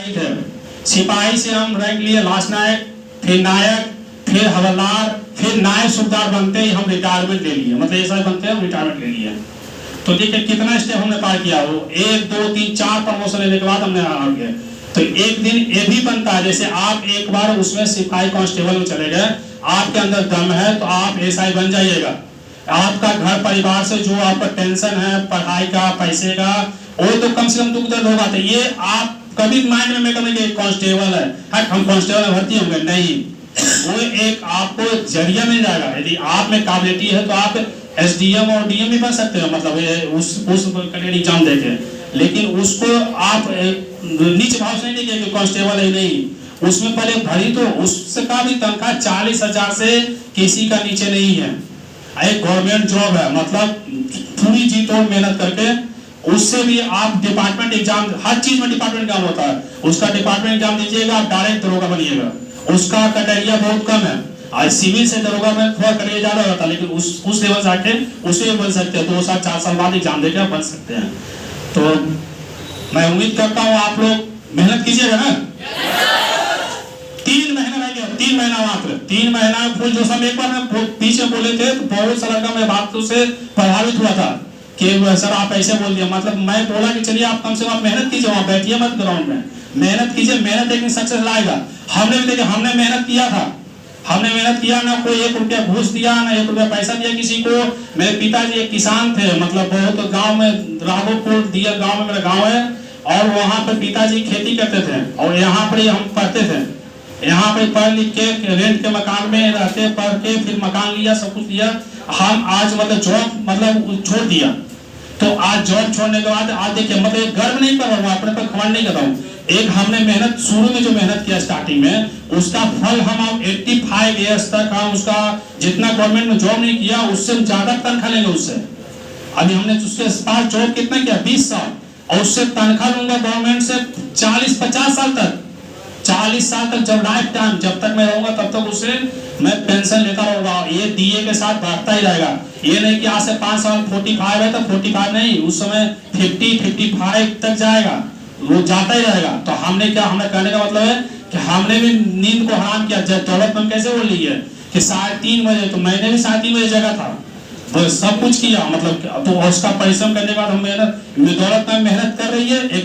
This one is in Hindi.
थे। सिपाही से हम रैंक लिए लास्ट नायक, फिर नायक, फिर हवलदार, फिर नायक सूबेदार बनते ही हम रिटायरमेंट ले लिए, मतलब ऐसा बनते हैं हम रिटायरमेंट ले लिए। तो देखिए कितना स्टेप हमने पार किया, वो 1 2 3 4 प्रमोशन लेने के बाद हमने आ गए। तो एक दिन ये भी बनता है, जैसे आप एक बार उसमें सिपाही कांस्टेबल में चले गए, आपके अंदर दम है तो आप एसआई बन जाइएगा। आपका घर परिवार से जो आपका टेंशन है पढ़ाई का, पैसे का, वो तो कम से कम दुख दर्द होगा। तो ये आप कभी माइंड में मेक करेंगे कांस्टेबल है, हम कांस्टेबल में भर्ती होंगे, नहीं, वो एक आपको जरिया मिल जाएगा। यदि आप में काबिलियत है तो आप एसडीएम और डीएम भी बन सकते हो, मतलब उस कैटेगरी एग्जाम देके। लेकिन उसको आप नीच भाव से नहीं देखिए कि कांस्टेबल है, नहीं, उसमें पहले भरी तो उसका भी तनख्वाह 40,000 से किसी का नीचे नहीं है। एक गवर्नमेंट जॉब है, मतलब पूरी जी तोड़ मेहनत करके, उससे भी आप डिपार्टमेंट एग्जाम, हर चीज में डिपार्टमेंट एग्जाम होता है, उसका डिपार्टमेंट एग्जाम दीजिएगा, आप डायरेक्ट दरोगा बनिएगा। उसका क्राइटेरिया बहुत कम है, आज सिविल से दरोगा में थोड़ा क्राइटेरिया ज्यादा होता है, लेकिन उस लेवल से आके उसे भी बन सकते हैं। 2 साल 4 साल बाद एग्जाम देकर आप बन सकते हैं। तो मैं उम्मीद करता हूँ आप लोग मेहनत कीजिएगा ना। 3 महीना रह गया, 3 महीना मात्र, 3 महीना फुल जोश। हम एक बार मैं पीछे बोले थे तो बहुत सारा का मैं बात से प्रभावित हुआ था कि सर आप ऐसे बोल दिया, मतलब मैं बोला कि चलिए आप कम से कम मेहनत कीजिए, वहां बैठिए मत ग्राउंड में, मेहनत कीजिए, मेहनत एक दिन सक्सेस लाएगा। हमने भी देखिए, हमने मेहनत किया था, हमने मेहनत किया, ना कोई 1 रुपया घूस दिया, ना 1 रुपया पैसा दिया किसी को। मेरे पिताजी एक किसान थे, मतलब बहुत गांव में, राघोपुर दिया गांव में मेरा गांव है, और वहां पर पिताजी खेती करते थे, और यहाँ पर हम पढ़ते थे। यहाँ पे पढ़ लिख के रेंट के मकान में रहते, पढ़ के फिर मकान लिया, सब कुछ लिया। हम आज मतलब जॉब मतलब छोड़ दिया। तो आज जॉब छोड़ने के बाद आज देखिए, मतलब गर्व नहीं कर रहा हूँ, अपने पर घमंड नहीं कर रहा हूँ। एक हमने मेहनत शुरू में जो मेहनत किया स्टार्टिंग में, उसका फल हम 85 ईयर्स तक हम उसका, जितना गवर्नमेंट में जॉब नहीं किया उससे ज्यादा तनख्वाह लेंगे उससे। अभी हमने उसके पास जॉब कितना किया, 20 साल, और उससे तनख्वाह लूंगा गवर्नमेंट से 40-50 साल तक, 40 साल तक, जब लाइफ टाइम, जब तक मैं रहूंगा तब तक उससे मैं पेंशन लेता रहूंगा। ये डीए के साथ बढ़ता ही रहेगा। ये नहीं कि आज से 5 साल 45 है तो 45 नहीं, उस समय 50-55 तक जाएगा, वो जाता ही रहेगा। तो हमने क्या, हमें कहने का मतलब है कि हमने भी नींद को हराम किया। दौलत में कैसे बोल रही है कि 3:30 बजे, तो मैंने भी 3:30 बजे जगह था, वो सब कुछ किया, मतलब तो उसका परिश्रम करने के बाद हम मेहनत, दौलत में मेहनत कर रही है।